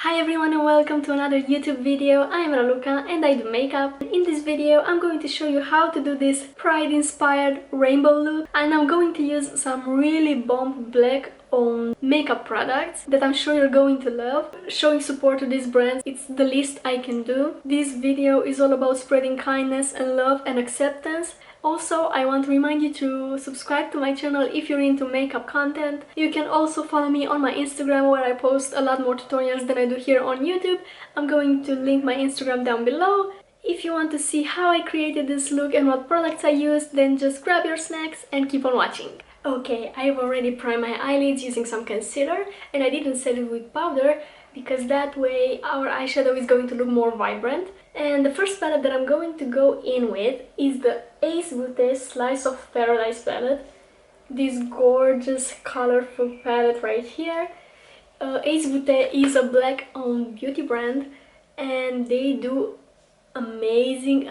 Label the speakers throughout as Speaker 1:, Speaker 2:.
Speaker 1: Hi everyone and welcome to another YouTube video. I am Raluca and I do makeup. In this video I'm going to show you how to do this Pride inspired rainbow look, and I'm going to use some really bomb black owned makeup products that I'm sure you're going to love. Showing support to these brands, it's the least I can do. This video is all about spreading kindness and love and acceptance. Also, I want to remind you to subscribe to my channel if you're into makeup content. You can also follow me on my Instagram, where I post a lot more tutorials than I do here on YouTube. I'm going to link my Instagram down below. If you want to see how I created this look and what products I used, then just grab your snacks and keep on watching. Okay, I've already primed my eyelids using some concealer, and I didn't set it with powder because that way our eyeshadow is going to look more vibrant. And the first palette that I'm going to go in with is the Beaute Slice of Paradise palette. This gorgeous colorful palette right here. Beaute is a black-owned beauty brand and they do amazing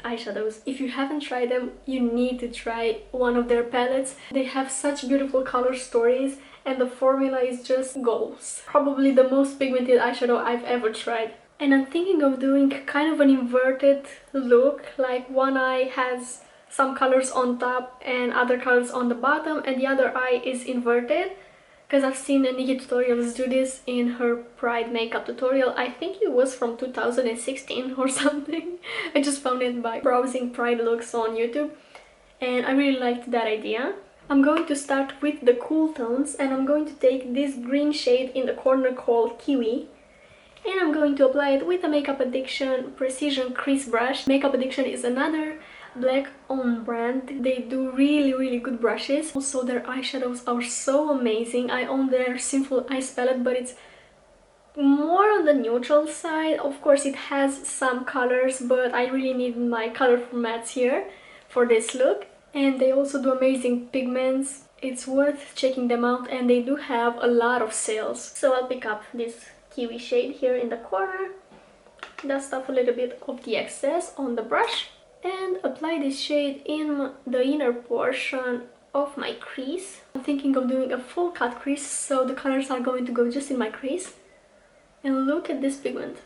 Speaker 1: eyeshadows. If you haven't tried them, you need to try one of their palettes. They have such beautiful color stories and the formula is just goals. Probably the most pigmented eyeshadow I've ever tried. And I'm thinking of doing kind of an inverted look, like one eye has some colors on top and other colors on the bottom and the other eye is inverted. Because I've seen Nikki Tutorials do this in her Pride makeup tutorial. I think it was from 2016 or something. I just found it by browsing Pride looks on YouTube and I really liked that idea. I'm going to start with the cool tones and I'm going to take this green shade in the corner called Kiwi. And I'm going to apply it with a Makeup Addiction Precision Crease brush. Makeup Addiction is another black-owned brand. They do really good brushes. Also, their eyeshadows are so amazing. I own their Sinful Eyes palette, but it's more on the neutral side. Of course, it has some colors, but I really need my colorful mattes here for this look. And they also do amazing pigments. It's worth checking them out, and they do have a lot of sales. So I'll pick up this Kiwi shade here in the corner, dust off a little bit of the excess on the brush, and apply this shade in the inner portion of my crease. I'm thinking of doing a full cut crease, so the colors are going to go just in my crease. And look at this pigment.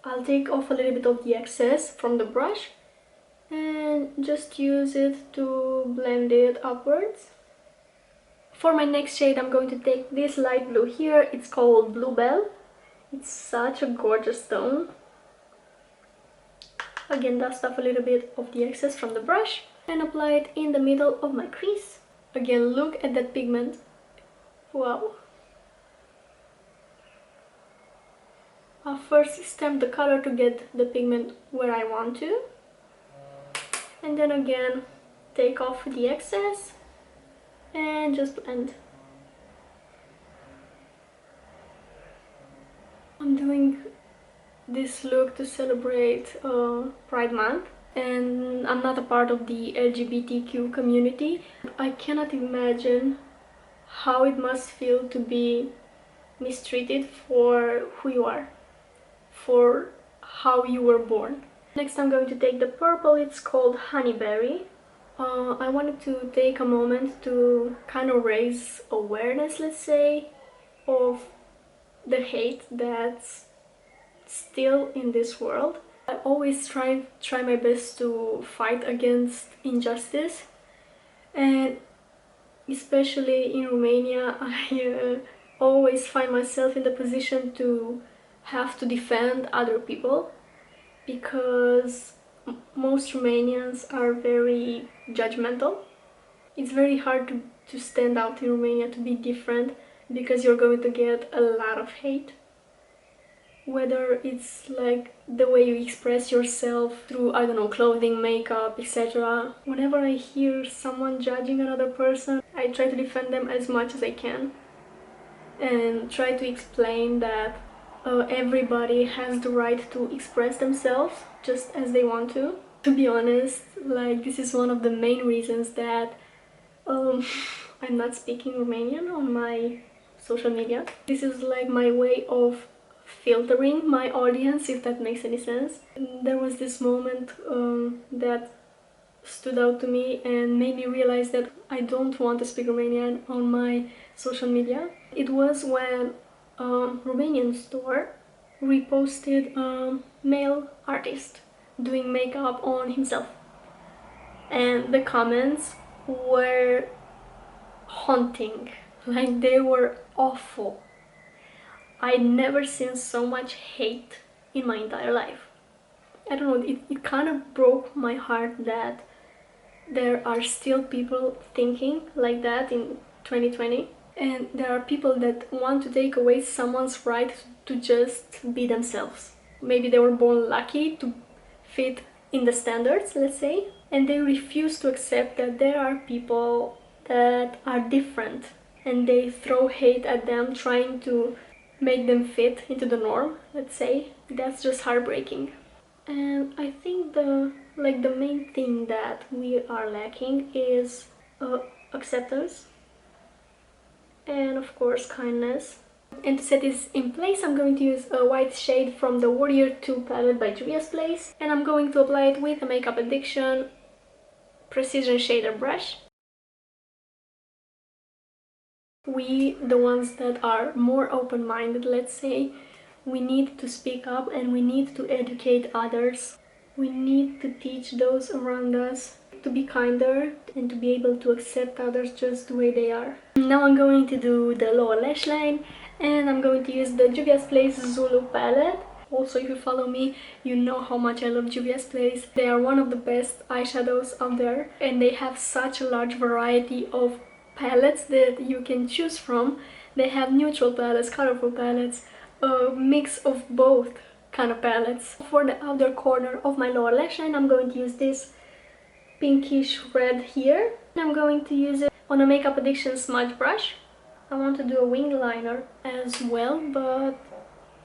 Speaker 1: I'll take off a little bit of the excess from the brush and just use it to blend it upwards. For my next shade, I'm going to take this light blue here. It's called Bluebell. It's such a gorgeous tone. Again, dust off a little bit of the excess from the brush and apply it in the middle of my crease. Again, look at that pigment. Wow. I'll first stamp the color to get the pigment where I want to. And then again, take off the excess and just blend. I'm doing this look to celebrate Pride Month, and I'm not a part of the LGBTQ community. I cannot imagine how it must feel to be mistreated for who you are, for how you were born. Next, I'm going to take the purple. It's called Honeyberry. I wanted to take a moment to kind of raise awareness, let's say, of the hate that's still in this world. I always try my best to fight against injustice, and especially in Romania, I always find myself in the position to have to defend other people because most Romanians are very judgmental. It's very hard to stand out in Romania, to be different, because you're going to get a lot of hate. Whether it's like the way you express yourself through, I don't know, clothing, makeup, etc. Whenever I hear someone judging another person, I try to defend them as much as I can and try to explain that everybody has the right to express themselves just as they want to. To be honest, like, this is one of the main reasons that I'm not speaking Romanian on my social media. This is like my way of filtering my audience, if that makes any sense. There was this moment that stood out to me and made me realize that I don't want to speak Romanian on my social media. It was when Romanian store reposted a male artist doing makeup on himself, and the comments were haunting, like they were awful. I'd never seen so much hate in my entire life. I don't know, it kind of broke my heart that there are still people thinking like that in 2020, and there are people that want to take away someone's right to just be themselves. Maybe they were born lucky to fit in the standards, let's say, and they refuse to accept that there are people that are different, and they throw hate at them trying to make them fit into the norm, let's say. That's just heartbreaking. And I think the main thing that we are lacking is acceptance and of course kindness. And to set this in place, I'm going to use a white shade from the Warrior 2 palette by Juvia's Place, and I'm going to apply it with a Makeup Addiction precision shader brush. We, the ones that are more open-minded, let's say, we need to speak up and we need to educate others. We need to teach those around us to be kinder and to be able to accept others just the way they are. Now I'm going to do the lower lash line, and I'm going to use the Juvia's Place Zulu palette. Also, if you follow me, you know how much I love Juvia's Place. They are one of the best eyeshadows out there, and they have such a large variety of palettes that you can choose from. They have neutral palettes, colorful palettes, a mix of both kind of palettes. For the outer corner of my lower lash line, I'm going to use this pinkish red here. I'm going to use it on a Makeup Addiction smudge brush. I want to do a wing liner as well, but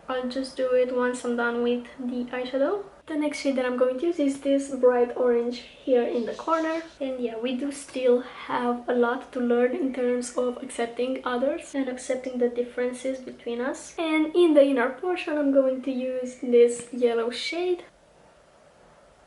Speaker 1: I'll just do it once I'm done with the eyeshadow. The next shade that I'm going to use is this bright orange here in the corner. And yeah, we do still have a lot to learn in terms of accepting others and accepting the differences between us. And in the inner portion, I'm going to use this yellow shade.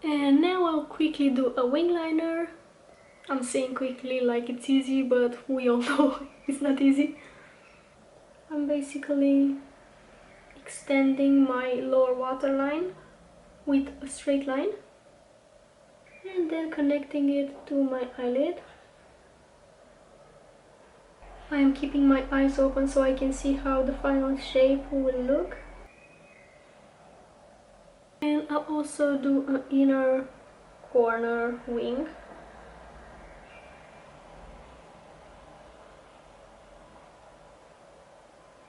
Speaker 1: And now I'll quickly do a wing liner. I'm saying quickly like it's easy, but we all know it's not easy. I'm basically extending my lower waterline with a straight line and then connecting it to my eyelid. I am keeping my eyes open so I can see how the final shape will look. And I'll also do an inner corner wing.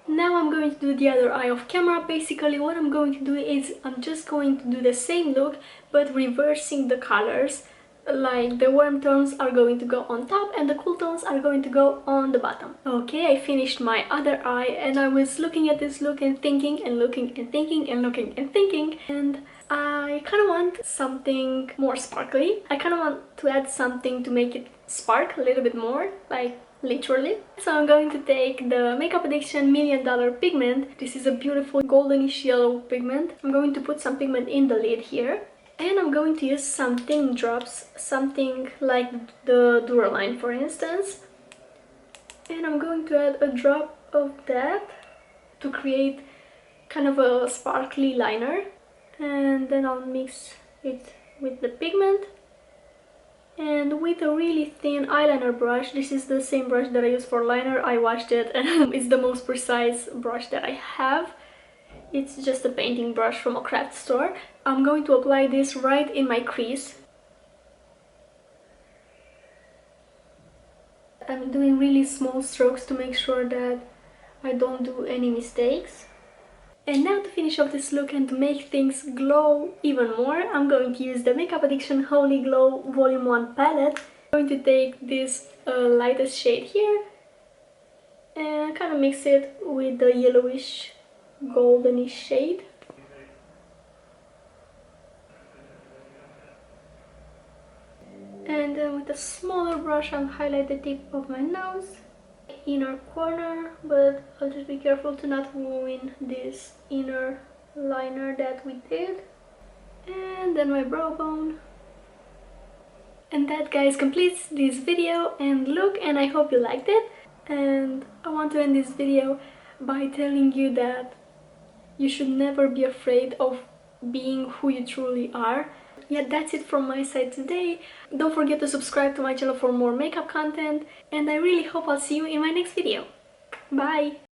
Speaker 1: Now I'm going to do the other eye off camera. Basically what I'm going to do is I'm just going to do the same look but reversing the colors. Like the warm tones are going to go on top and the cool tones are going to go on the bottom. Okay, I finished my other eye and I was looking at this look and thinking and looking and thinking and looking and thinking, and I kind of want something more sparkly. I kind of want to add something to make it spark a little bit more, like literally. So I'm going to take the Makeup Addiction Million Dollar Pigment. This is a beautiful goldenish yellow pigment. I'm going to put some pigment in the lid here. And I'm going to use some thin drops, something like the Duraline for instance. And I'm going to add a drop of that to create kind of a sparkly liner. And then I'll mix it with the pigment. And with a really thin eyeliner brush, this is the same brush that I use for liner, I washed it and it's the most precise brush that I have. It's just a painting brush from a craft store. I'm going to apply this right in my crease. I'm doing really small strokes to make sure that I don't do any mistakes. And now to finish off this look and to make things glow even more, I'm going to use the Makeup Addiction Holy Glow Volume 1 palette. I'm going to take this lightest shade here and kind of mix it with the yellowish goldenish shade. And then with a smaller brush I'll highlight the tip of my nose, inner corner, but I'll just be careful to not ruin this inner liner that we did. And then my brow bone. And that, guys, completes this video and look, and I hope you liked it. And I want to end this video by telling you that you should never be afraid of being who you truly are. Yeah, that's it from my side today. Don't forget to subscribe to my channel for more makeup content, and I really hope I'll see you in my next video. Bye!